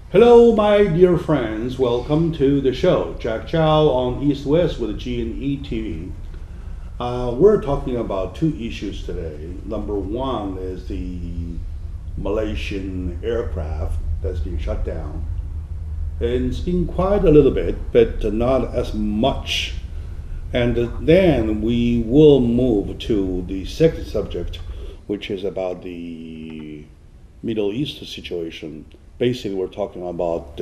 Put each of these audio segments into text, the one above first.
Hello, my dear friends. Welcome to the show. Jack Chow on East West with G&E TV. We're talking about two issues today. Number one is the Malaysian aircraft that's being shut down. And it's been quite a little bit, but not as much. And then we will move to the second subject, which is about the Middle East situation. Basically, we're talking about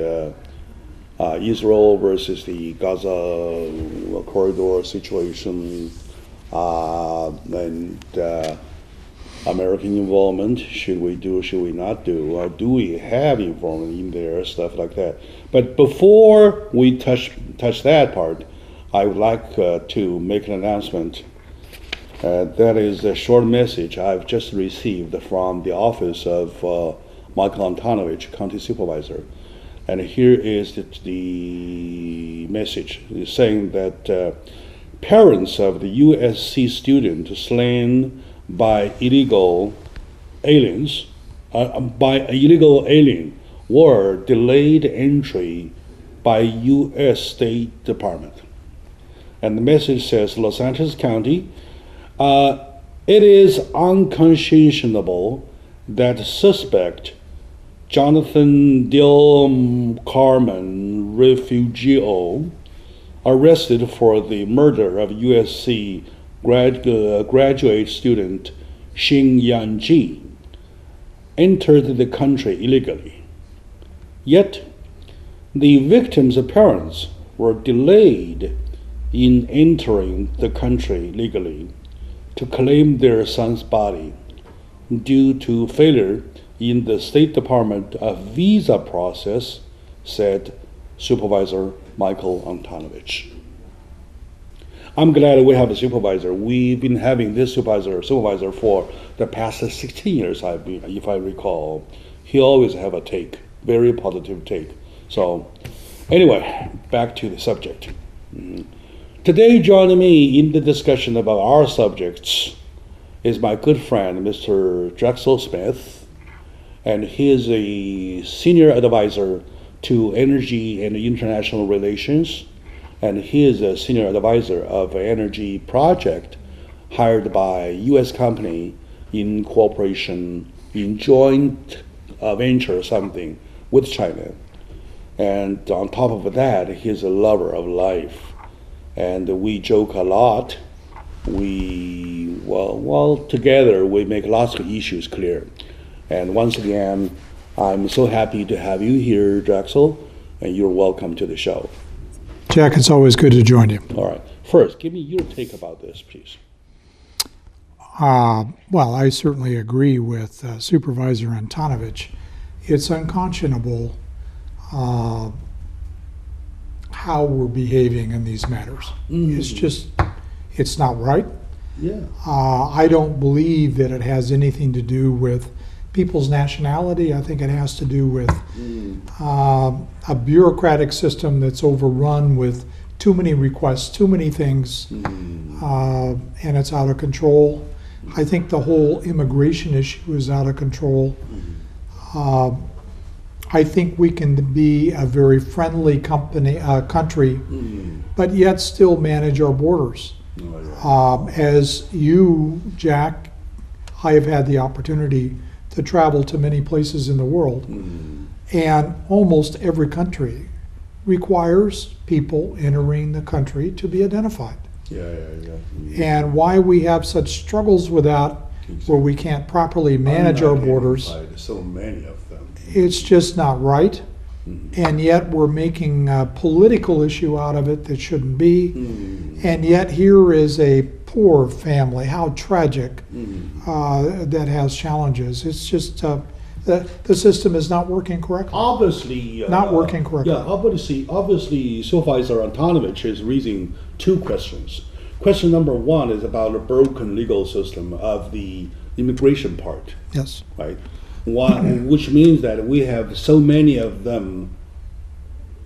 Israel versus the Gaza corridor situation and American involvement. Should we do? Should we not do? Or do we have involvement in there? Stuff like that. But before we touch that part, I would like to make an announcement. That is a short message I've just received from the office of Michael Antonovich, County Supervisor. And here is the message saying that parents of the USC student slain by illegal aliens, were delayed entry by U.S. State Department. And the message says, Los Angeles County, it is unconscionable that suspect Jonathan Del Carmen Refugio, arrested for the murder of USC graduate student Xing Yanji, entered the country illegally. Yet, the victim's parents were delayed in entering the country legally to claim their son's body due to failure in the State Department visa process, said Supervisor Michael Antonovich. I'm glad we have a supervisor. We've been having this supervisor for the past 16 years, if I recall. He always have a take, very positive take. So anyway, back to the subject. Today, joining me in the discussion about our subjects is my good friend, Mr. Drexel Smith, and he is a senior advisor to energy and international relations, and he is a senior advisor of an energy project hired by U.S. company in cooperation, in joint venture something with China. And on top of that, he's a lover of life. And we joke a lot. Together we make lots of issues clear. And once again, I'm so happy to have you here, Drexel, and you're welcome to the show. Jack, it's always good to join you. All right. First, give me your take about this, please. Well, I certainly agree with Supervisor Antonovich. It's unconscionable how we're behaving in these matters. It's not right. Yeah. I don't believe that it has anything to do with people's nationality. I think it has to do with a bureaucratic system that's overrun with too many requests, too many things, and it's out of control. I think the whole immigration issue is out of control. I think we can be a very friendly country, but yet still manage our borders. As you, Jack, I have had the opportunity to travel to many places in the world, and almost every country requires people entering the country to be identified. And why we have such struggles with that, where we can't properly manage our borders. So many of them. It's just not right, and yet we're making a political issue out of it that shouldn't be. And yet here is a poor family, how tragic, that has challenges. It's just the system is not working correctly. Obviously, not working correctly. Yeah, obviously, Supervisor Antonovich is raising two questions. Question number one is about a broken legal system of the immigration part. Yes. Right. Which means that we have so many of them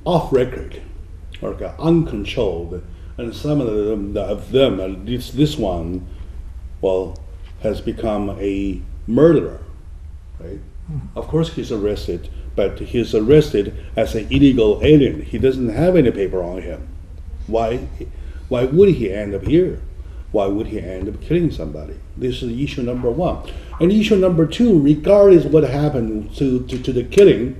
off record, or uncontrolled, and some of them, at least this one, has become a murderer, right? Of course he's arrested, but he's arrested as an illegal alien. He doesn't have any paper on him. Why? Why would he end up here? Why would he end up killing somebody? This is issue number one. And issue number two, regardless what happened to the killing,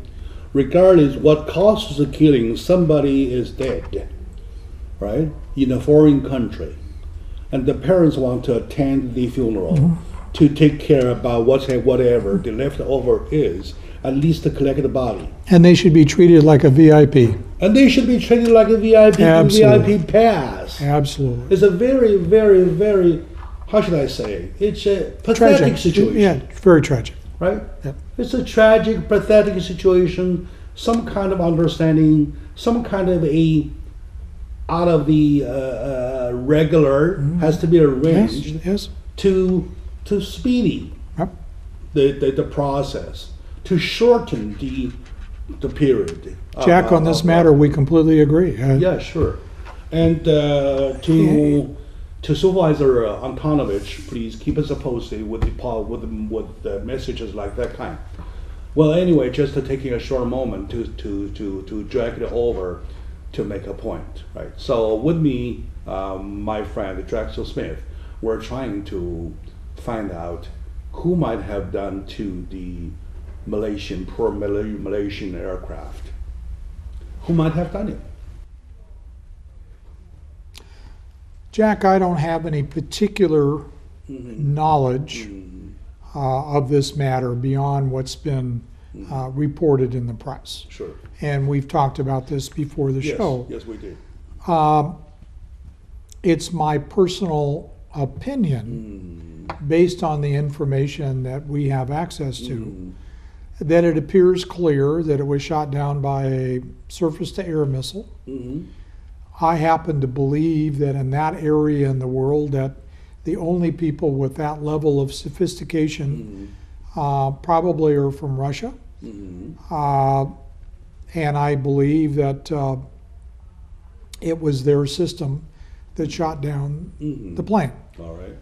regardless what causes the killing, somebody is dead, right? In a foreign country. And the parents want to attend the funeral to take care about whatever the leftover is, at least to collect the body. And they should be treated like a VIP. And they should be treated like a VIP, Absolutely. VIP pass. Absolutely. It's a very, very, very, how should I say? It's a pathetic situation. Yeah, very tragic. Right? Yep. It's a tragic, pathetic situation. Some kind of understanding, some kind of a out of the regular has to be arranged Yes. to speedy Yep. the process, to shorten the period. Jack, on this matter, we completely agree. Yeah, sure. And to Supervisor Antonovich, please keep us posted with the messages like that kind. Well, anyway, just taking a short moment to drag it over to make a point, right? So with me, my friend Drexel Smith, we're trying to find out who might have done to the poor Malaysian aircraft. Who might have done it? Jack, I don't have any particular knowledge of this matter beyond what's been reported in the press. Sure. And we've talked about this before the show. Yes, we did. It's my personal opinion, based on the information that we have access to, that it appears clear that it was shot down by a surface-to-air missile. I happen to believe that in that area in the world, that the only people with that level of sophistication probably are from Russia. And I believe that it was their system that shot down the plane. All right.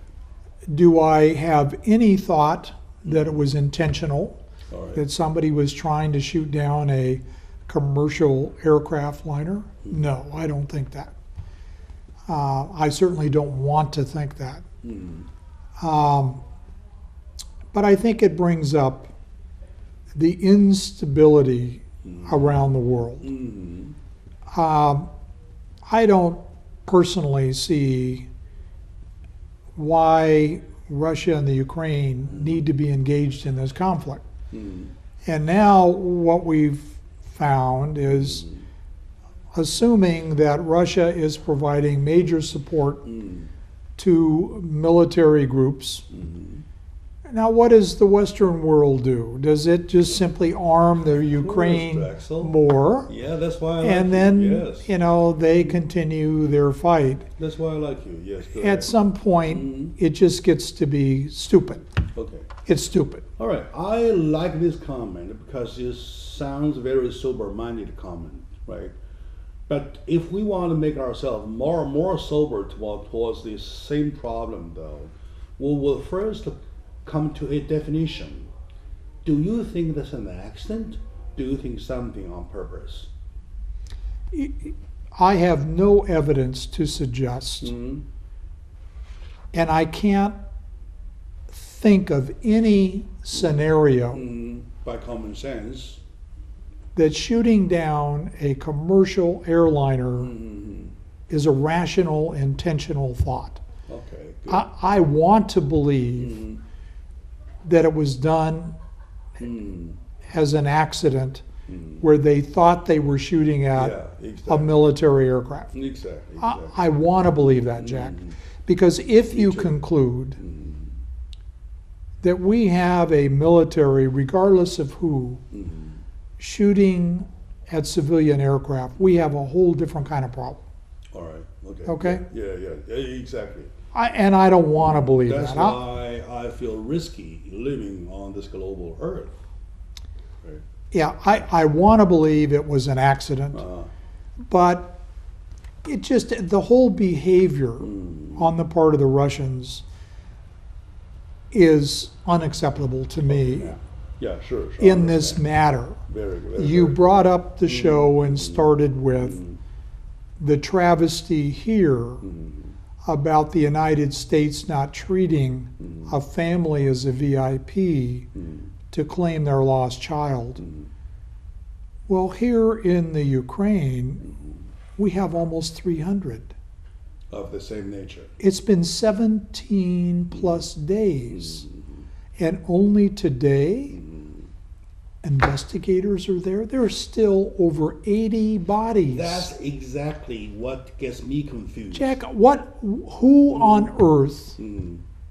Do I have any thought that it was intentional, All right. that somebody was trying to shoot down a commercial aircraft liner? No, I don't think that. I certainly don't want to think that. But I think it brings up the instability around the world. I don't personally see why Russia and the Ukraine need to be engaged in this conflict. And now what we've found is, assuming that Russia is providing major support to military groups, now what does the Western world do? Does it just simply arm the Ukraine Drexel. more? Yeah, that's why I like And you. then, Yes. you know, they continue their fight. That's why I like you. Yes. Go At ahead. some point, it just gets to be stupid. Okay. It's stupid. All right. I like this comment because it sounds very sober-minded comment, right? But if we want to make ourselves more sober towards this same problem, though, we will first come to a definition. Do you think that's an accident? Do you think something on purpose? I have no evidence to suggest, and I can't think of any scenario By common sense. that shooting down a commercial airliner is a rational, intentional thought. Okay. Good. I want to believe that it was done as an accident where they thought they were shooting at Yeah, a exactly. military aircraft. Exactly. I want to believe that, Jack, because if you too. conclude that we have a military, regardless of who, shooting at civilian aircraft, we have a whole different kind of problem. All right. Okay. Okay. Yeah, exactly. And I don't want to believe That's that. why I feel risky living on this global earth. Right. Yeah, I want to believe it was an accident, but it just, the whole behavior on the part of the Russians is unacceptable to me. Yeah. Yeah, sure. in this matter. Very, You very brought up the show and started with the travesty here about the United States not treating a family as a VIP to claim their lost child. Well, here in the Ukraine, we have almost 300. of the same nature. It's been 17 plus days. And only today, investigators are there. There are still over 80 bodies. That's exactly what gets me confused. Jack, who on earth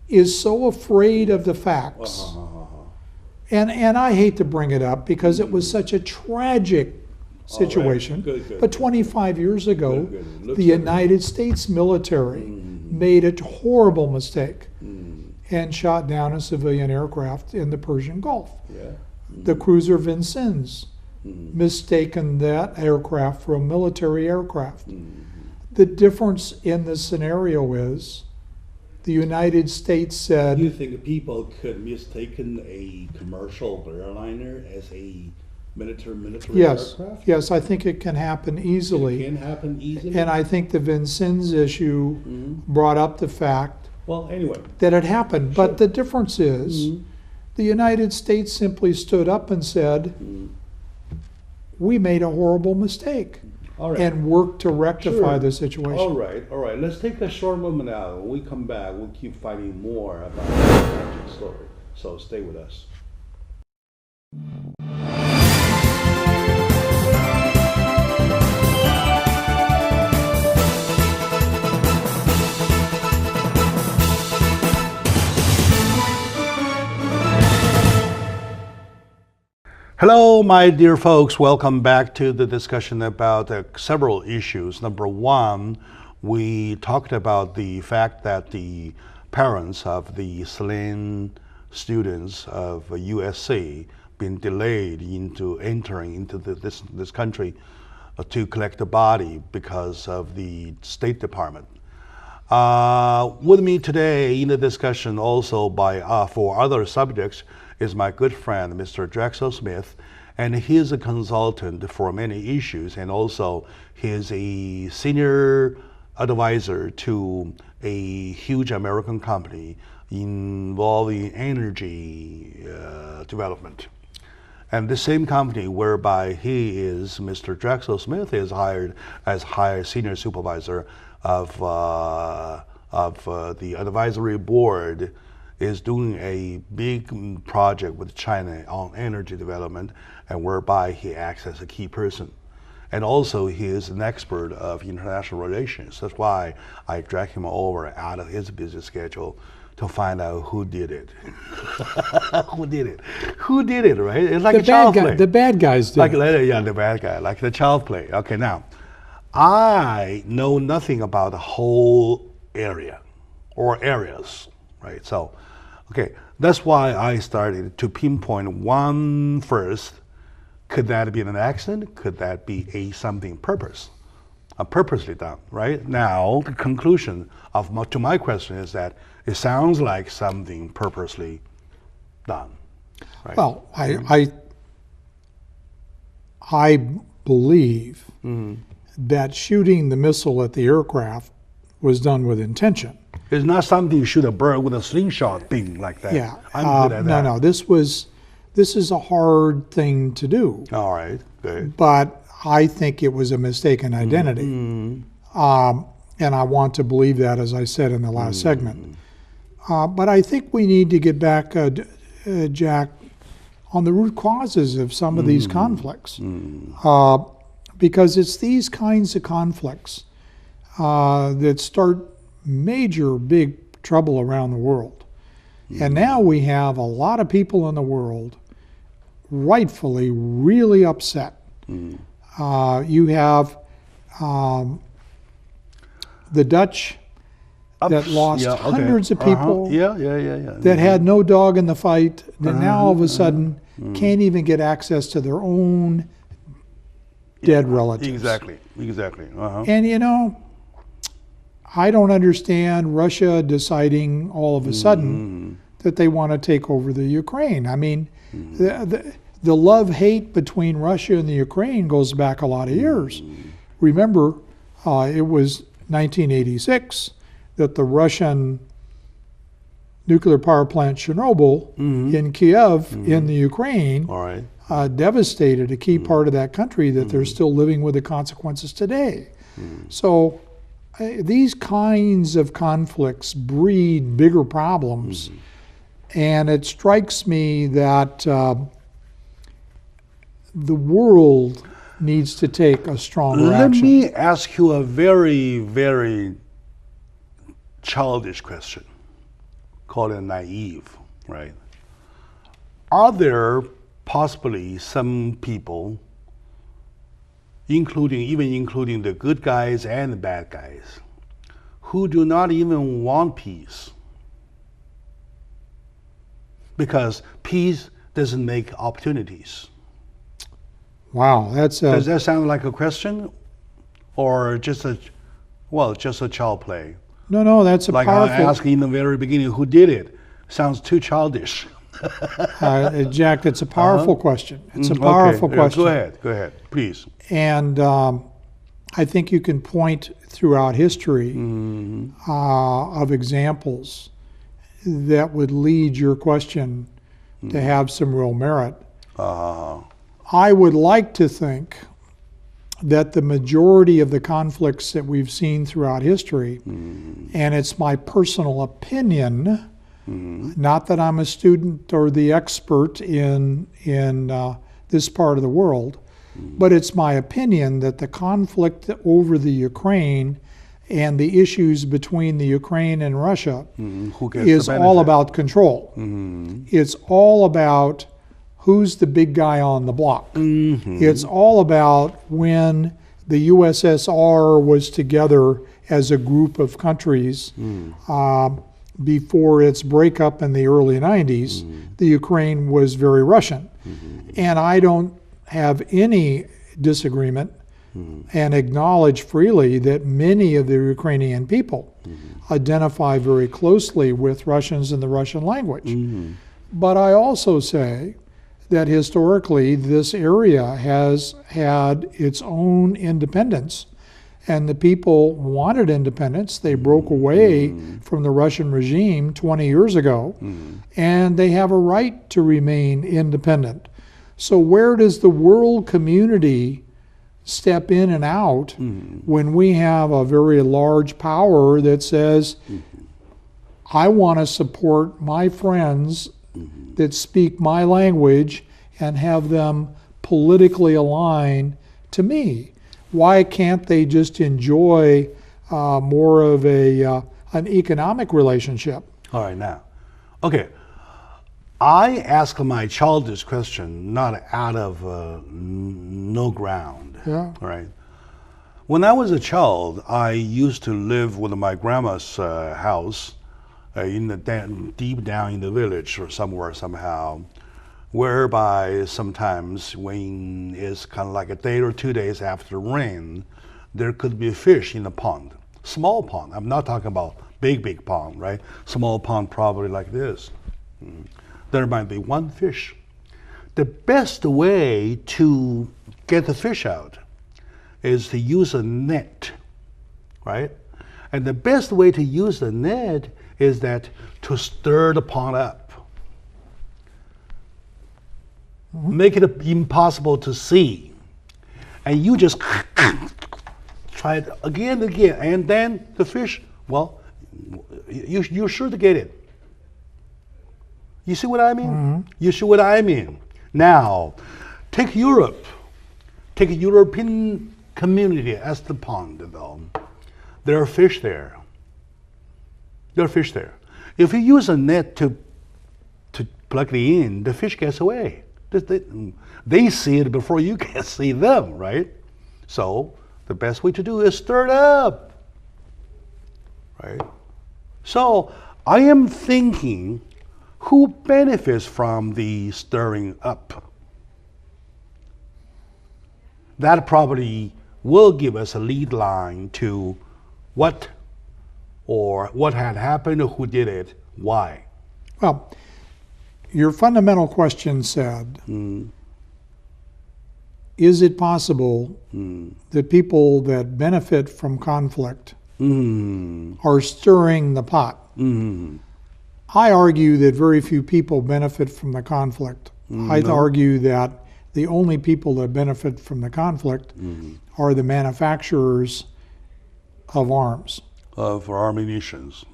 is so afraid of the facts? And I hate to bring it up because it was such a tragic situation. Good. But 25 years ago, Good. Looks the United States military made a horrible mistake and shot down a civilian aircraft in the Persian Gulf. Yeah. The cruiser Vincennes mistaken that aircraft for a military aircraft. The difference in the scenario is the United States said, You think people could mistaken a commercial airliner as a military yes, aircraft? yes, I think it can happen easily. It can happen easily. And I think the Vincennes issue brought up the fact Well, anyway. that it happened. But the difference is the United States simply stood up and said, we made a horrible mistake All right. and worked to rectify Sure. the situation. All right. Let's take a short moment now. When we come back, we'll keep finding more about this tragic story. So stay with us. Hello, my dear folks. Welcome back to the discussion about several issues. Number one, we talked about the fact that the parents of the slain students of USC been delayed into entering into this country to collect the body because of the State Department. With me today in the discussion also for other subjects is my good friend, Mr. Drexel Smith, and he is a consultant for many issues, and also he is a senior advisor to a huge American company involving energy development. And the same company whereby Mr. Drexel Smith is hired as senior supervisor of the advisory board, is doing a big project with China on energy development, and whereby he acts as a key person. And also he is an expert of international relations. That's why I drag him over out of his busy schedule to find out who did it. Who did it, right? It's like a child play. The bad guys did. The bad guy, like the child play. Okay, now, I know nothing about the whole area or areas, right? So, okay, that's why I started to pinpoint one first. Could that be an accident? Could that be something purposely done, right? Now, the conclusion to my question is that it sounds like something purposely done, right? Well, I believe that shooting the missile at the aircraft was done with intention. It's not something you shoot a bird with a slingshot thing like that. Yeah. I'm good at that. No. This is a hard thing to do. All right, good. But I think it was a mistaken identity. And I want to believe that, as I said in the last segment. But I think we need to get back, Jack, on the root causes of some of these conflicts. Because it's these kinds of conflicts that start major big trouble around the world. And now we have a lot of people in the world rightfully really upset. You have the Dutch that lost hundreds of people that had no dog in the fight, that now all of a sudden can't even get access to their own dead relatives. Exactly. And I don't understand Russia deciding all of a sudden that they want to take over the Ukraine. I mean, the love-hate between Russia and the Ukraine goes back a lot of years. Remember, it was 1986 that the Russian nuclear power plant Chernobyl in Kiev in the Ukraine All right. devastated a key part of that country that they're still living with the consequences today. So these kinds of conflicts breed bigger problems, and it strikes me that the world needs to take a stronger Let action. me ask you a very, very childish question, call it naive, right? Are there possibly some people, including the good guys and the bad guys, who do not even want peace? Because peace doesn't make opportunities. Wow, that's Does that sound like a question, or just a child play? no, that's a Like I powerful. asked in the very beginning, who did it? Sounds too childish. Jack, that's a powerful question. It's a Okay, powerful yeah, question. Go ahead, please. And I think you can point throughout history of examples that would lead your question to have some real merit. I would like to think that the majority of the conflicts that we've seen throughout history, and it's my personal opinion, not that I'm a student or the expert in this part of the world, but it's my opinion that the conflict over the Ukraine and the issues between the Ukraine and Russia Who gets is the all benefit? about control. It's all about who's the big guy on the block. It's all about when the USSR was together as a group of countries before its breakup in the early 90s. The Ukraine was very Russian. And I don't have any disagreement and acknowledge freely that many of the Ukrainian people identify very closely with Russians and the Russian language. But I also say that historically this area has had its own independence, and the people wanted independence. They broke away from the Russian regime 20 years ago, and they have a right to remain independent. So where does the world community step in and out when we have a very large power that says, I want to support my friends that speak my language and have them politically align to me? Why can't they just enjoy more of an economic relationship? All right, now, okay. I ask my childish question not out of no ground. Yeah. All right. When I was a child, I used to live with my grandma's house in the deep down in the village or somewhere somehow, whereby sometimes when it's kind of like a day or 2 days after rain, there could be fish in the pond, small pond. I'm not talking about big pond, right? Small pond, probably like this. There might be one fish. The best way to get the fish out is to use a net, right? And the best way to use the net is that to stir the pond up. Make it impossible to see. And you just try it again and again. And then the fish, well, you're sure to get it. You see what I mean? You see what I mean? Now, take Europe. Take a European community as the pond, though. There are fish there. There are fish there. If you use a net to plug it in, the fish gets away. They see it before you can see them, right? So the best way to do is stir it up, right? So I am thinking, who benefits from the stirring up? That probably will give us a lead line to what had happened, who did it, why. Well, your fundamental question said, is it possible that people that benefit from conflict are stirring the pot? I argue that very few people benefit from the conflict. I'd argue that the only people that benefit from the conflict are the manufacturers of arms. Of ammunitions.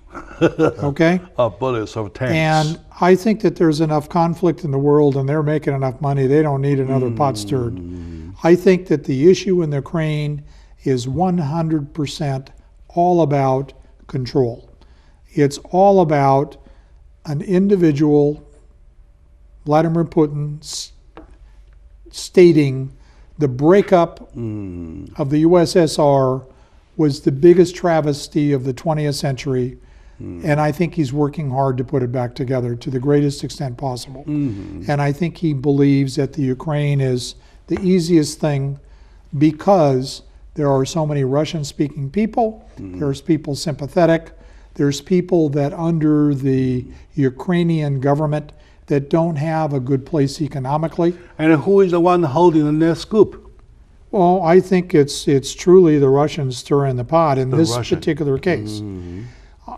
Okay? Of bullets, of tanks. And I think that there's enough conflict in the world and they're making enough money, they don't need another pot stirred. I think that the issue in Ukraine is 100% all about control. It's all about an individual, Vladimir Putin, stating the breakup of the USSR was the biggest travesty of the 20th century, and I think he's working hard to put it back together to the greatest extent possible. And I think he believes that the Ukraine is the easiest thing because there are so many Russian-speaking people, there's people sympathetic, there's people that under the Ukrainian government that don't have a good place economically. And who is the one holding the net scoop? Well, I think it's truly the Russians stirring the pot in this particular case.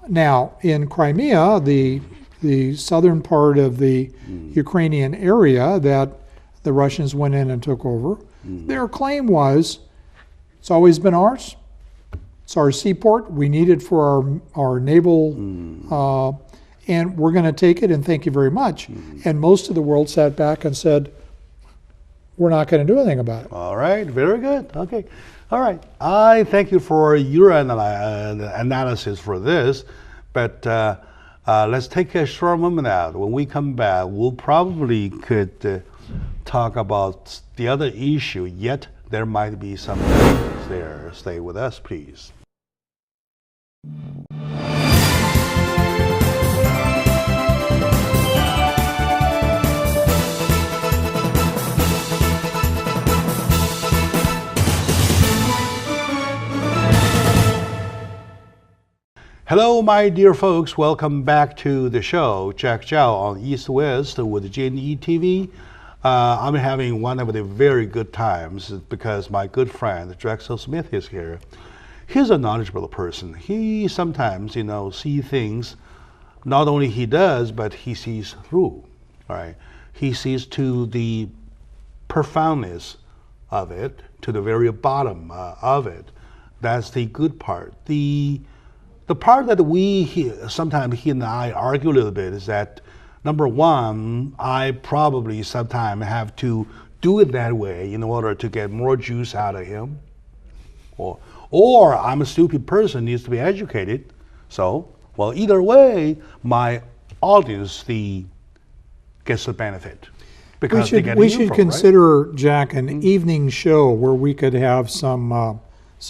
Now, in Crimea, the southern part of the Ukrainian area that the Russians went in and took over, their claim was, it's always been ours. It's our seaport. We need it for our naval, and we're going to take it, and thank you very much. And most of the world sat back and said, we're not going to do anything about it. All right, very good. Okay. All right. I thank you for your analysis for this, but let's take a short moment out. When we come back, we'll probably could talk about the other issue, yet there might be some things there. Stay with us, please. Hello, my dear folks. Welcome back to the show. Jack Zhao on East West with JNE TV. I'm having one of the very good times because my good friend Drexel Smith is here. He's a knowledgeable person. He sometimes, see things. Not only he does, but he sees through. All right, he sees to the profoundness of it, to the very bottom of it. That's the good part. The part that sometimes he and I argue a little bit is that, number one, I probably sometimes have to do it that way in order to get more juice out of him. Or I'm a stupid person, needs to be educated. So, well, either way, my audience gets the benefit. Because we should consider, right? Jack, an evening show where we could have some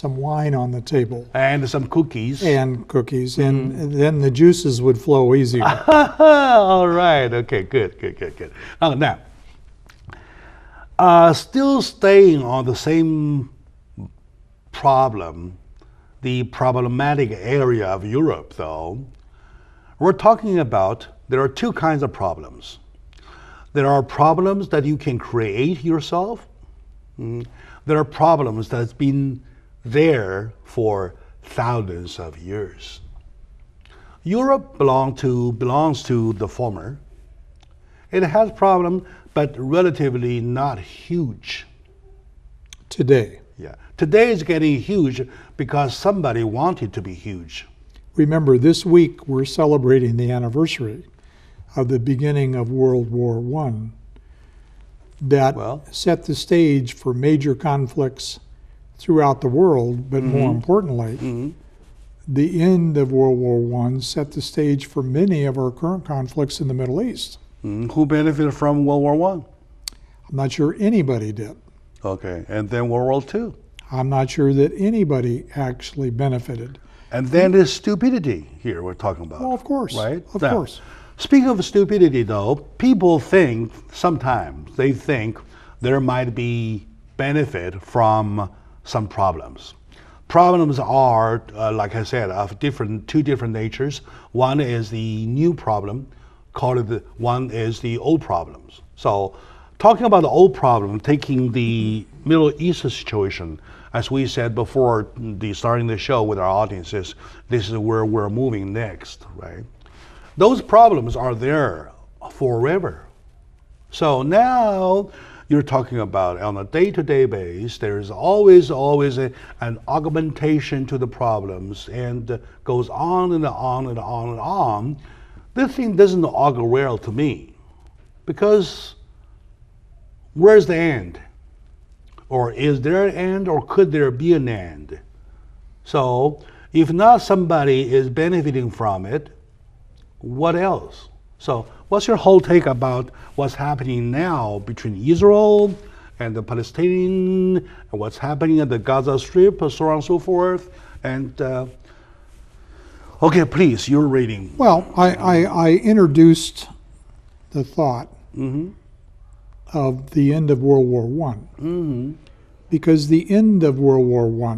wine on the table. And some cookies. And then the juices would flow easier. All right. Okay, good. Now, still staying on the same problem, the problematic area of Europe, though, we're talking about there are two kinds of problems. There are problems that you can create yourself. There are problems that's been there for thousands of years. Europe belongs to the former. It has problems, but relatively not huge. Today. Yeah. Today is getting huge because somebody wanted to be huge. Remember, this week we're celebrating the anniversary of the beginning of World War I that set the stage for major conflicts throughout the world, but more importantly, the end of World War I set the stage for many of our current conflicts in the Middle East. Who benefited from World War I? I'm not sure anybody did. Okay, and then World War II? I'm not sure that anybody actually benefited. And then there's stupidity here we're talking about. Well, of course. Right? Of course. Speaking of stupidity, though, people think, sometimes they think there might be benefit from some problems. Problems are, like I said, of two different natures. One is the new problem call it one is the old problems. So talking about the old problem, taking the Middle East situation, as we said before starting the show with our audiences, this is where we're moving next, right? Those problems are there forever. So now you're talking about on a day-to-day basis, there's always an augmentation to the problems and goes on and on and on and on. This thing doesn't augur well to me, because where's the end? Or is there an end, or could there be an end? So if not somebody is benefiting from it, what else? So what's your whole take about what's happening now between Israel and the Palestinians, and what's happening at the Gaza Strip, so on and so forth? And okay, please, you're reading. Well, I introduced the thought of the end of World War I, because the end of World War I,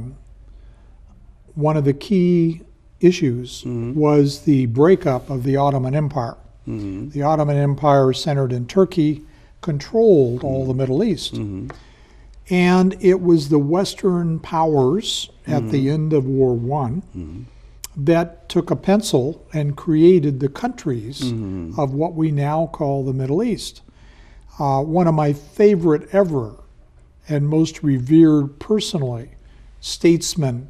one of the key issues was the breakup of the Ottoman Empire. The Ottoman Empire, centered in Turkey, controlled all the Middle East. And it was the Western powers at the end of War I that took a pencil and created the countries of what we now call the Middle East. One of my favorite ever and most revered personally statesmen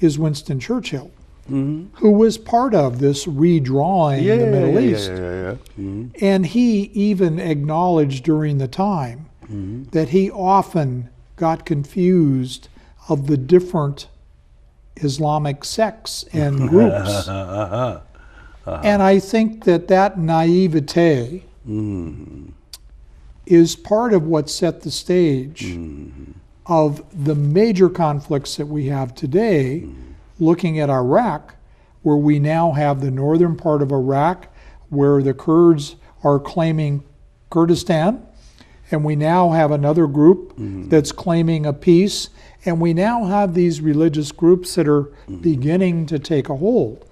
is Winston Churchill, who was part of this redrawing the Middle East. And he even acknowledged during the time that he often got confused of the different Islamic sects and groups. And I think that naivete is part of what set the stage of the major conflicts that we have today, looking at Iraq, where we now have the northern part of Iraq, where the Kurds are claiming Kurdistan, and we now have another group that's claiming a peace, and we now have these religious groups that are beginning to take a hold.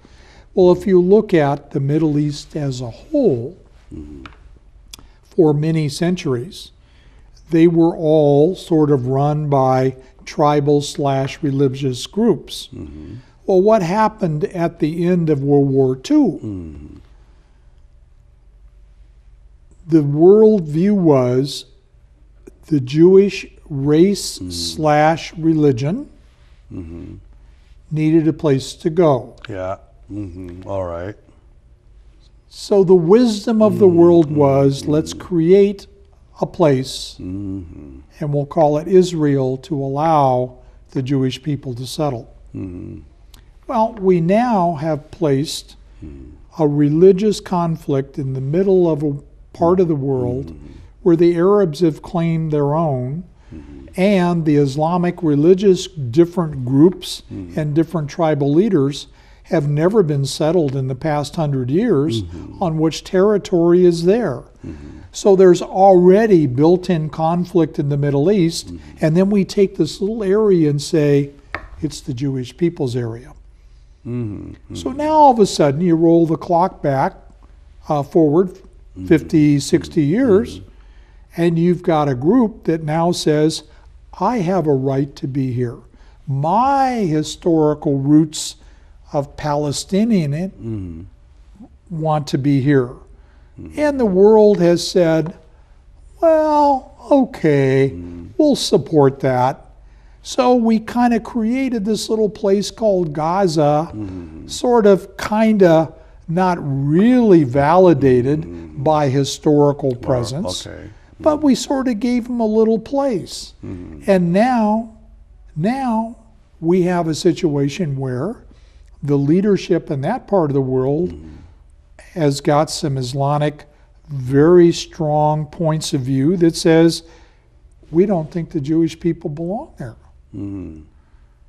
Well, if you look at the Middle East as a whole, for many centuries, they were all sort of run by tribal/religious groups. Well, what happened at the end of World War II? The worldview was the Jewish race/religion needed a place to go. All right. So the wisdom of the world was, let's create a place, and we'll call it Israel, to allow the Jewish people to settle. Well, we now have placed a religious conflict in the middle of a part of the world where the Arabs have claimed their own, and the Islamic religious different groups and different tribal leaders have never been settled in the past 100 years on which territory is there. So there's already built-in conflict in the Middle East, and then we take this little area and say, it's the Jewish people's area. So now all of a sudden you roll the clock back forward 50, 60 years, and you've got a group that now says, I have a right to be here. My historical roots of Palestinian want to be here. And the world has said, well, okay, we'll support that. So we kind of created this little place called Gaza, sort of, kind of, not really validated by historical presence, but we sort of gave them a little place. And now we have a situation where the leadership in that part of the world has got some Islamic, very strong points of view that says, we don't think the Jewish people belong there.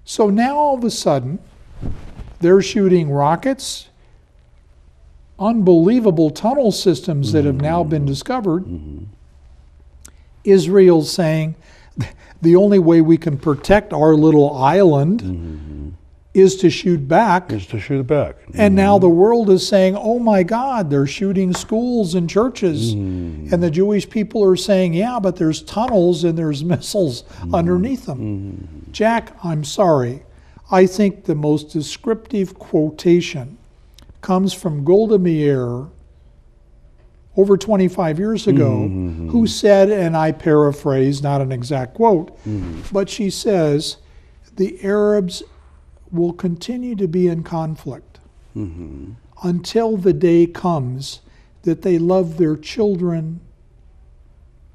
So now all of a sudden, they're shooting rockets, unbelievable tunnel systems that have now been discovered. Israel's saying, the only way we can protect our little island is to shoot back. Is to shoot back. And now the world is saying, oh my God, they're shooting schools and churches. And the Jewish people are saying, yeah, but there's tunnels and there's missiles underneath them. Jack, I'm sorry. I think the most descriptive quotation comes from Golda Meir over 25 years ago, who said, and I paraphrase, not an exact quote, but she says, the Arabs will continue to be in conflict until the day comes that they love their children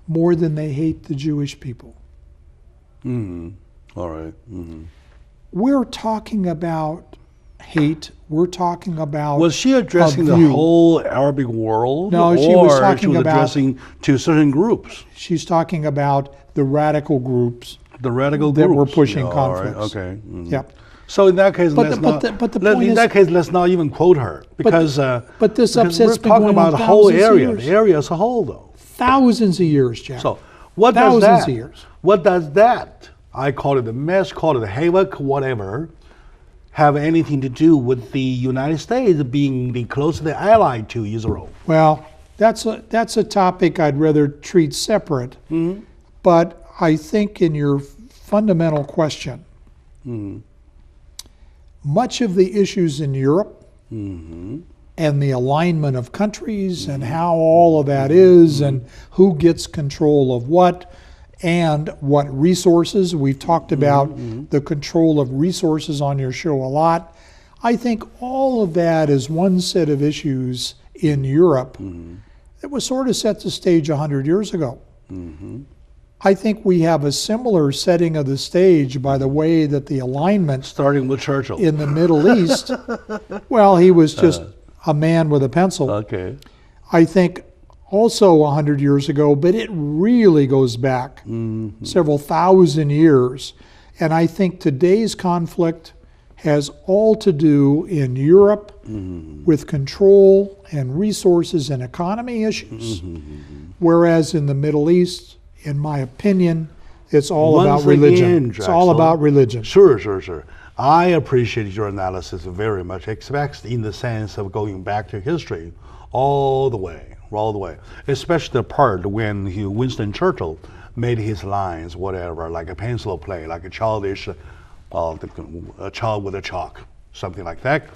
more than they hate the Jewish people. All right. We're talking about hate. We're talking about Was she addressing the view. whole Arabic world? No, she was or talking she was about- addressing to certain groups? She's talking about the radical groups. The radical That groups. were pushing All right, conflicts. okay. Yep. So in that case, But let's the- not. but the let- point in is- that case, let's not even quote her because. but this because upset's we're been talking going about on the whole thousands of area, years. the area as a whole, though. Thousands of years, Jack. So what does Thousands that? of years. What does that? I call it the mess, call it the havoc, whatever. Have anything to do with the United States being the closest ally to Israel? Well, that's a topic I'd rather treat separate. But I think in your fundamental question, much of the issues in Europe and the alignment of countries and how all of that is and who gets control of what and what resources. We've talked about the control of resources on your show a lot. I think all of that is one set of issues in Europe that was sort of set the stage 100 years ago. I think we have a similar setting of the stage by the way that the alignment Starting with Churchill. in the Middle East, well, he was just a man with a pencil. Okay. I think also 100 years ago, but it really goes back several thousand years. And I think today's conflict has all to do in Europe with control and resources and economy issues, whereas in the Middle East, in my opinion, it's all Once about religion. again, It's all Jackson, about religion. Sure. I appreciate your analysis very much, especially in the sense of going back to history all the way, especially the part when Winston Churchill made his lines, whatever, like a pencil play, like a childish, a child with a chalk, something like that.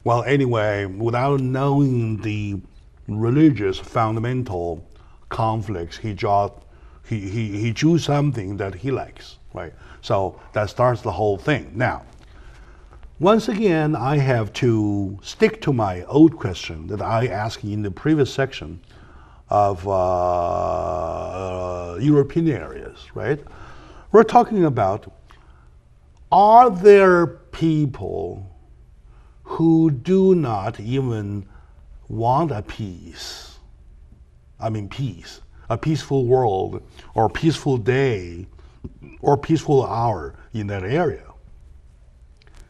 Well, anyway, without knowing the religious fundamental conflicts, he drew something that he likes, right? So that starts the whole thing. Now, once again, I have to stick to my old question that I asked in the previous section of European areas, right? We're talking about, are there people who do not even want a peace? I mean peace, a peaceful world or a peaceful day or peaceful hour in that area,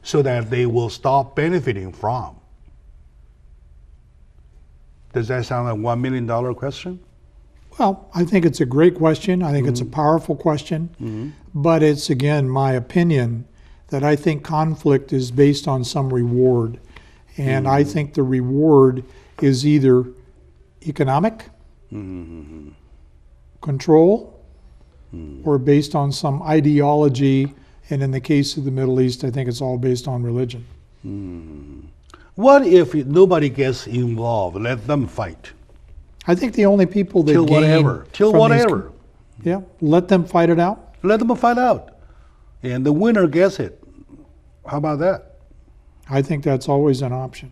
so that they will stop benefiting from. Does that sound like $1 million question? Well, I think it's a great question. I think it's a powerful question. But it's, again, my opinion that I think conflict is based on some reward. And I think the reward is either economic, control, or based on some ideology. And in the case of the Middle East, I think it's all based on religion. What if nobody gets involved? Let them fight. I think the only people that Till gain whatever. Till from these- whatever. yeah, let them fight it out. Let them fight out. And the winner gets it. How about that? I think that's always an option.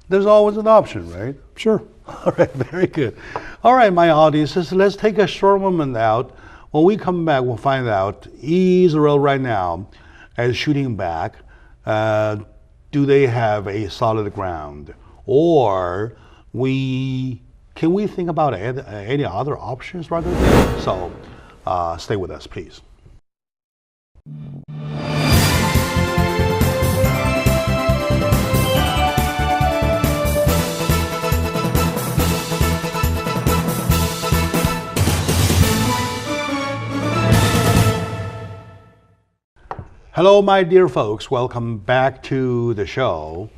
There's always an option, right? Sure. All right, very good. All right, my audiences, let's take a short moment out. When we come back, we'll find out Israel right now is shooting back. Do they have a solid ground? Or can we think about any other options rather than? So stay with us, please. Hello, my dear folks. Welcome back to the show.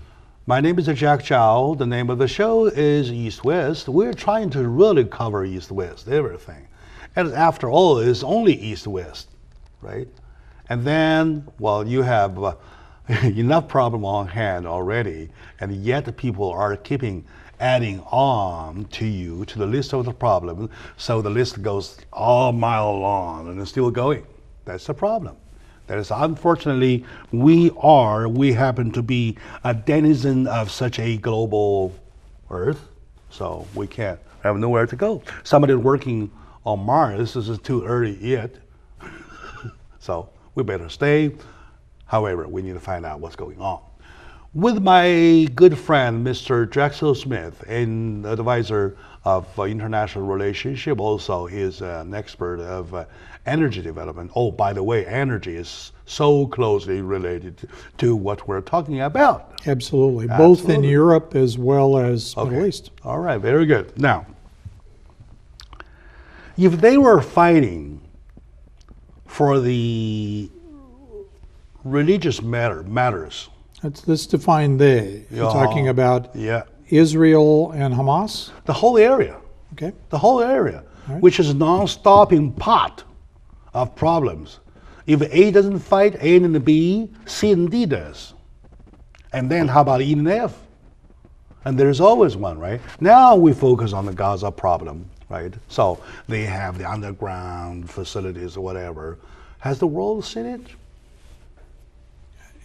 My name is Jack Zhao. The name of the show is East West. We're trying to really cover East West, everything. And after all, it's only East West, right? And then, well, you have enough problem on hand already, and yet people are adding on to you, to the list of the problem. So the list goes all mile long and it's still going. That's the problem. That is, unfortunately, we happen to be a denizen of such a global Earth, so we can't have nowhere to go. Somebody working on Mars, this is too early yet, so we better stay. However, we need to find out what's going on. With my good friend, Mr. Drexel Smith, an advisor of international relationship, also he is an expert of energy development. Oh, by the way, energy is so closely related to what we're talking about. Absolutely. Both in Europe as well as Middle East. All right, very good. Now, if they were fighting for the religious matters, let's define they. You're talking about Israel and Hamas? The whole area. Okay. The whole area, right, which is a non-stopping pot of problems. If A doesn't fight, A and B, C and D does. And then how about E and F? And there's always one, right? Now we focus on the Gaza problem, right? So they have the underground facilities or whatever. Has the world seen it?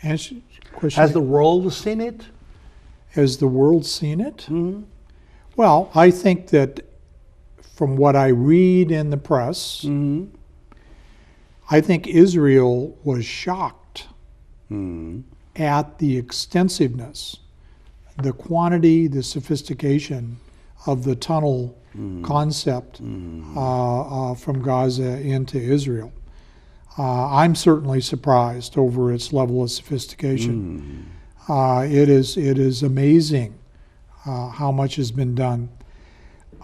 Has the world seen it? Has the world seen it? Mm-hmm. Well, I think that from what I read in the press, mm-hmm, I think Israel was shocked mm-hmm, at the extensiveness, the quantity, the sophistication of the tunnel mm-hmm, concept mm-hmm, from Gaza into Israel. I'm certainly surprised over its level of sophistication. mm-hmm. It is amazing how much has been done.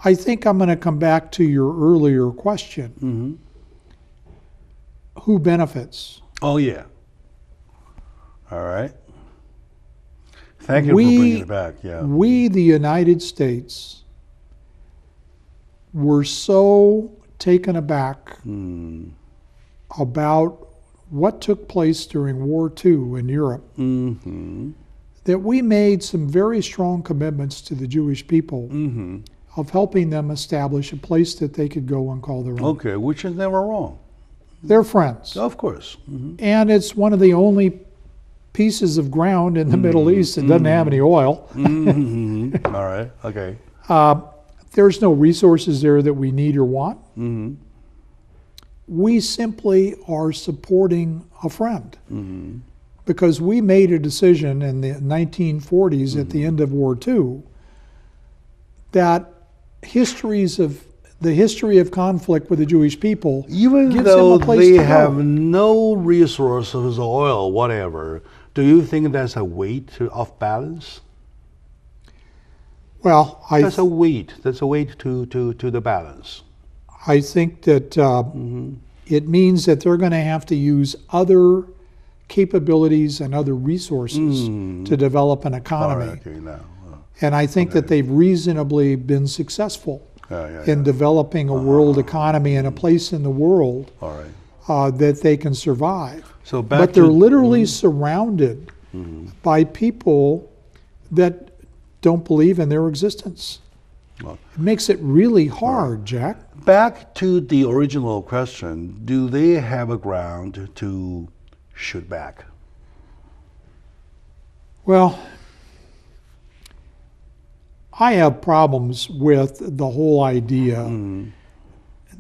I think I'm going to come back to your earlier question. Mm-hmm. Who benefits? Oh, yeah. All right. Thank you for bringing it back. Yeah. We, the United States, were so taken aback about what took place during War II in Europe mm-hmm, that we made some very strong commitments to the Jewish people mm-hmm, of helping them establish a place that they could go and call their own. Okay, which is never wrong. They're friends. Of course. Mm-hmm. And it's one of the only pieces of ground in the Middle East that doesn't have any oil. Mm-hmm. All right, okay. There's no resources there that we need or want. Mm-hmm. We simply are supporting a friend Mm-hmm. because we made a decision in the 1940s at the end of War II that the history of conflict with the Jewish people Even gives though them a place they to have go. no resources, oil, whatever, do you think that's a weight of balance? Well, That's a weight. That's a weight to the balance. I think that it means that they're going to have to use other capabilities and other resources to develop an economy. All right, okay, now. And I think that they've reasonably been successful in developing a world economy and a place in the world All right. that they can survive. So back But they're to, literally surrounded by people that don't believe in their existence. Well, It makes it really hard, Jack. back to the original question, do they have a ground to shoot back? Well, I have problems with the whole idea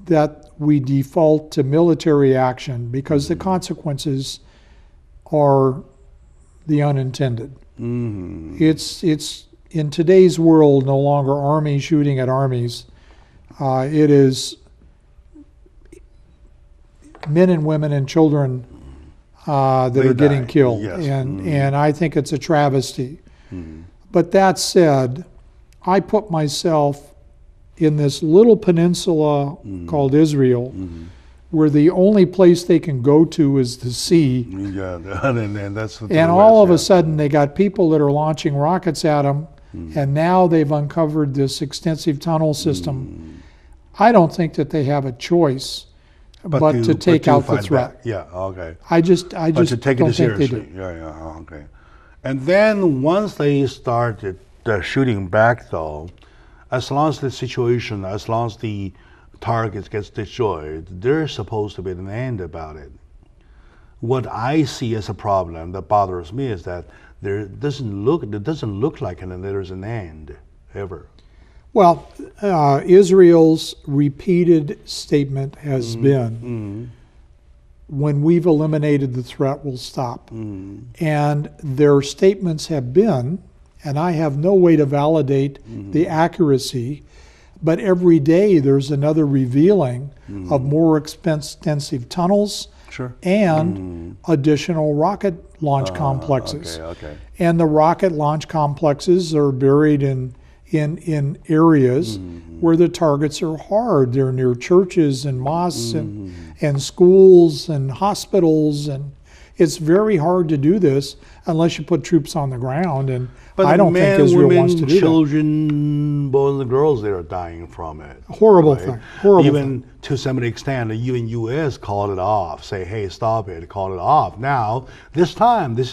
that we default to military action because the consequences are the unintended. It's in today's world no longer armies shooting at armies. It is men and women and children that They are getting die, killed, yes. and I think it's a travesty. But that said, I put myself in this little peninsula called Israel, where the only place they can go to is the sea. Yeah, and that's the And all of a West, sudden, they got people that are launching rockets at them, and now they've uncovered this extensive tunnel system. I don't think that they have a choice but to take out the fight threat. back. Yeah, okay. I just But to take don't it think they seriously. do. Yeah, okay. And then once they started shooting back, though, as long as the situation, as long as the target gets destroyed, there's supposed to be an end about it. What I see as a problem that bothers me is that it doesn't look like there's an end ever. Well, Israel's repeated statement has been, when we've eliminated the threat, we'll stop. And their statements have been, and I have no way to validate the accuracy, but every day there's another revealing of more extensive tunnels Sure. and additional rocket launch complexes. Okay. And the rocket launch complexes are buried in areas where the targets are hard. They're near churches and mosques and schools and hospitals, and it's very hard to do this unless you put troops on the ground. And But I don't men, think Israel women, wants to do children, boys and girls, they are dying from it. that. Horrible right? thing. Horrible Even thing. to some extent, even U.S. called it off. Say, hey, stop it, call it off. Now, this is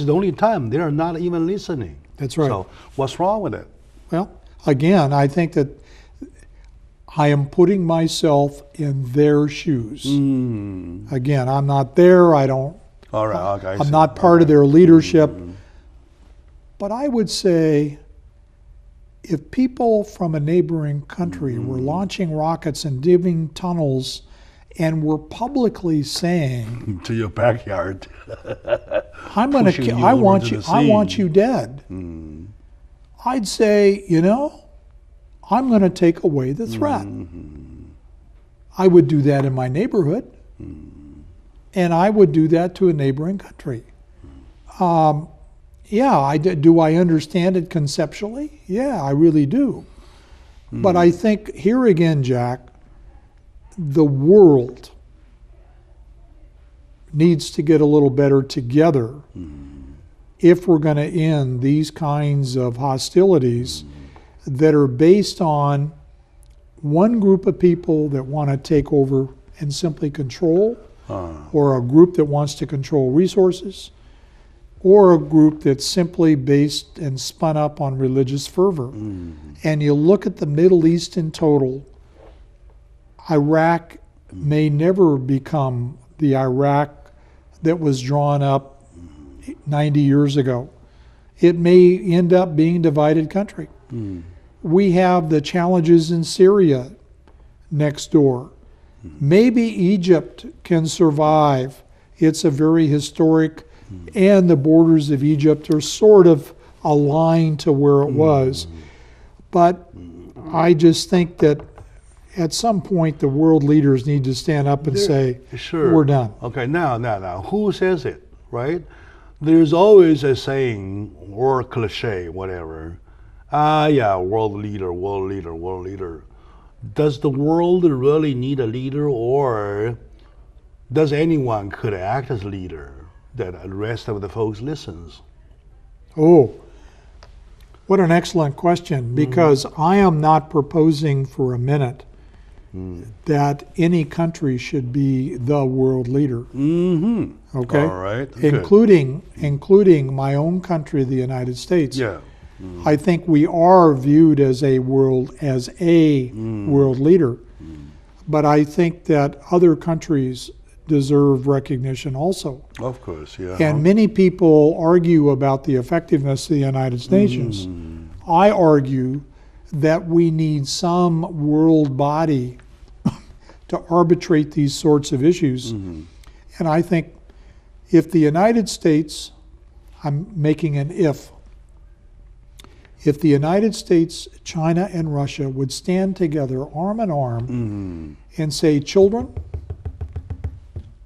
the only time they are not even listening. That's right. So, what's wrong with it? Well, again, I think that I am putting myself in their shoes. Again, I'm not there. I don't. All right, okay. I I'm see. not part of their leadership. But I would say if people from a neighboring country were launching rockets and digging tunnels and were publicly saying, to your backyard. I'm going Pushing to you I over want to you the I want sea. you dead. I'd say, I'm going to take away the threat. I would do that in my neighborhood. And I would do that to a neighboring country. Do I understand it conceptually? Yeah, I really do. But I think here again, Jack, the world needs to get a little better together if we're going to end these kinds of hostilities that are based on one group of people that want to take over and simply control, or a group that wants to control resources, or a group that's simply based and spun up on religious fervor. And you look at the Middle East in total, Iraq may never become the Iraq that was drawn up 90 years ago. It may end up being a divided country. We have the challenges in Syria next door. Maybe Egypt can survive. It's a very historic, and the borders of Egypt are sort of aligned to where it was. But I just think that at some point the world leaders need to stand up and say, Sure. we're done. Okay, now, who says it, right? There's always a saying or cliche, whatever. World leader. Does the world really need a leader, or does anyone could act as leader that the rest of the folks listens? Oh, what an excellent question, because I am not proposing for a minute that any country should be the world leader. Okay? All right. Good. Including my own country, the United States. Yeah. I think we are viewed as a world leader. But I think that other countries deserve recognition also. Of course, yeah. And many people argue about the effectiveness of the United Nations. I argue that we need some world body to arbitrate these sorts of issues. And I think if the United States, I'm making an if the United States, China, and Russia would stand together arm in arm and say, children,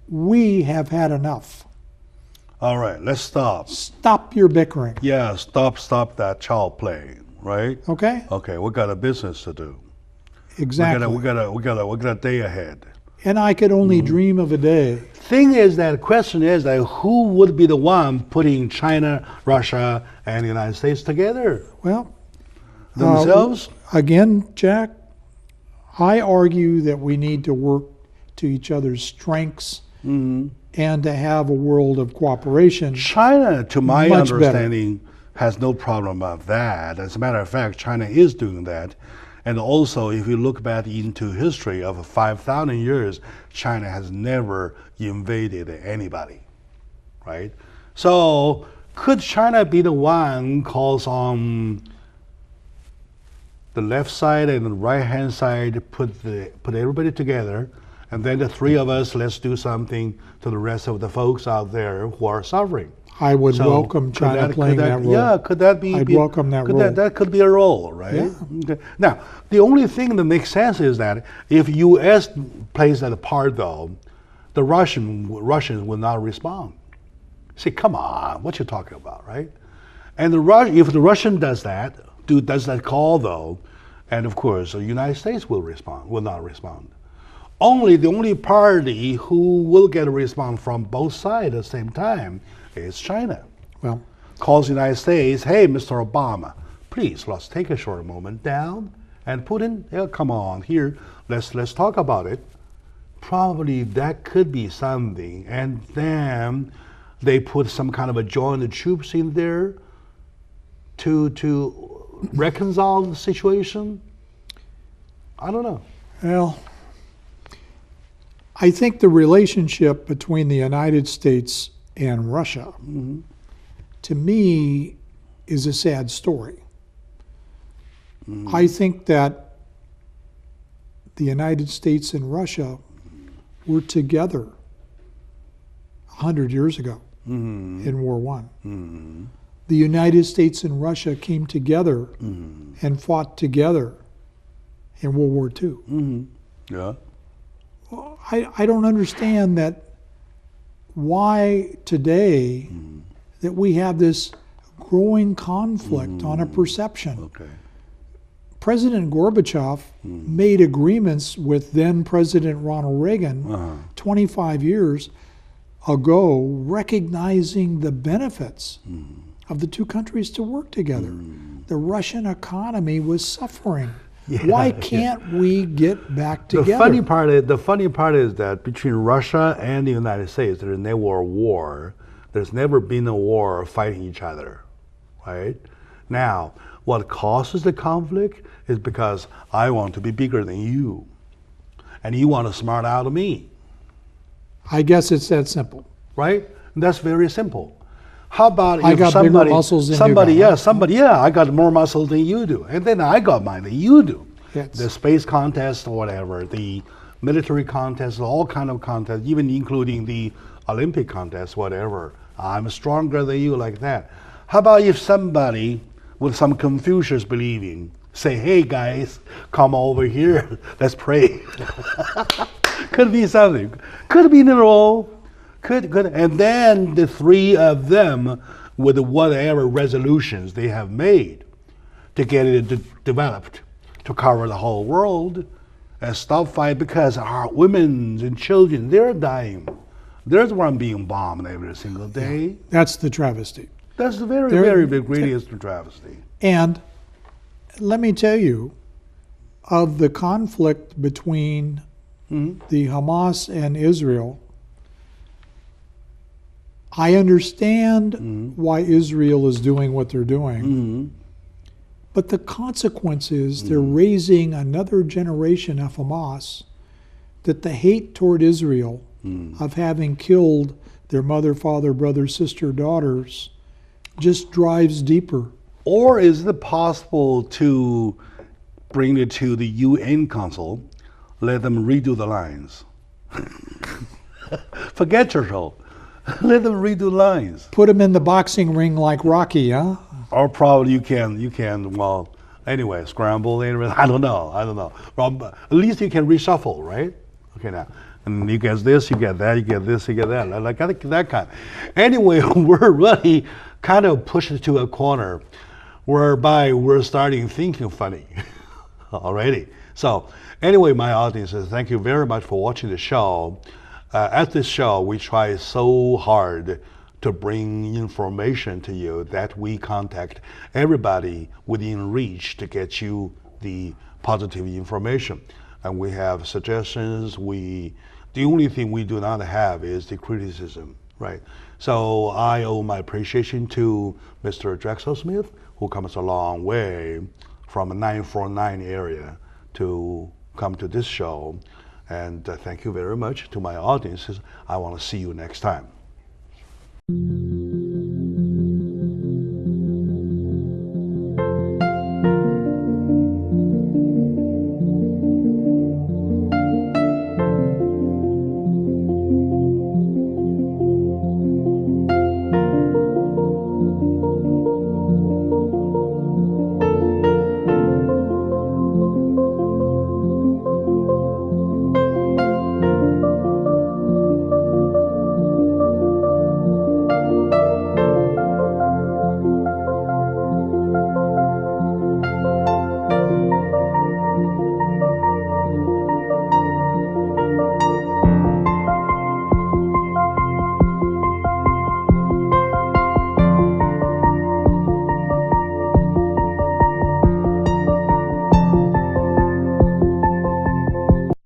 we have had enough. All right, let's stop. Stop your bickering. Yeah, stop that child play, right? Okay? Okay, we got a business to do. Exactly. We got a day ahead. And I could only dream of a day. Thing is that the question is that who would be the one putting China, Russia, and the United States together? Well, Themselves? again, Jack, I argue that we need to work to each other's strengths and to have a world of cooperation. China, to my Much better. understanding, has no problem about that. As a matter of fact, China is doing that. And also, if you look back into history of 5,000 years, China has never invaded anybody, right? So, could China be the one calls on the left side and the right hand side, put everybody together, and then the three of us, let's do something to the rest of the folks out there who are suffering? I would So welcome could China playing that role. Yeah, could that be? I'd welcome that could role. That could be a role, right? Yeah. Okay. Now, the only thing that makes sense is that if U.S. plays that part, though, the Russians will not respond. Say, come on, what you talking about, right? And if the Russian does that call, though, and of course the United States will not respond. The only party who will get a response from both sides at the same time is China. Well, Calls the United States, hey, Mr. Obama, please, let's take a short moment down. And Putin, yeah, come on, here, let's talk about it. Probably that could be something. And then they put some kind of a joint troops in there to reconcile the situation. I don't know. well, I think the relationship between the United States and Russia, to me, is a sad story. I think that the United States and Russia were together 100 years ago in War One. The United States and Russia came together and fought together in World War II. Yeah. I don't understand that why today that we have this growing conflict on a perception. Okay. President Gorbachev made agreements with then President Ronald Reagan 25 years ago, recognizing the benefits of the two countries to work together. The Russian economy was suffering. Why can't we get back together? The funny part is that between Russia and the United States, there's never a war. There's never been a war fighting each other, right? Now, what causes the conflict is because I want to be bigger than you, and you want to smart out of me, I guess it's that simple. right? And that's very simple. How about I if got bigger somebody, muscles than you somebody, got. yeah, I got more muscles than you do, and then I got mine than you do. Yes. The space contest or whatever, the military contest, all kind of contests, even including the Olympic contest, whatever. I'm stronger than you, like that. How about if somebody with some Confucius believing say, hey guys, come over here, let's pray. Could be something. Could be in a role. Could. And then the three of them with whatever resolutions they have made to get it developed to cover the whole world and stop fight, because our women and children, they're dying. There's one being bombed every single day. That's the travesty. That's the very, There- very big greatest travesty. And let me tell you, of the conflict between the Hamas and Israel, I understand why Israel is doing what they're doing. But the consequence is they're raising another generation of Hamas that the hate toward Israel of having killed their mother, father, brother, sister, daughters just drives deeper. Or is it possible to bring it to the UN Council, let them redo the lines? Forget Churchill. Let them redo lines. Put them in the boxing ring like Rocky, huh? Or probably you can, well, anyway, scramble, I don't know. Well, at least you can reshuffle, right? Okay, now. And you get this, you get that, you get this, you get that, like that kind. Anyway, we're really kind of pushed to a corner whereby we're starting thinking funny already. So anyway, my audience, thank you very much for watching the show. At this show, we try so hard to bring information to you that we contact everybody within reach to get you the positive information. And we have suggestions. The only thing we do not have is the criticism, right? So I owe my appreciation to Mr. Drexel Smith, who comes a long way from a 949 area to come to this show. And thank you very much to my audiences. I want to see you next time.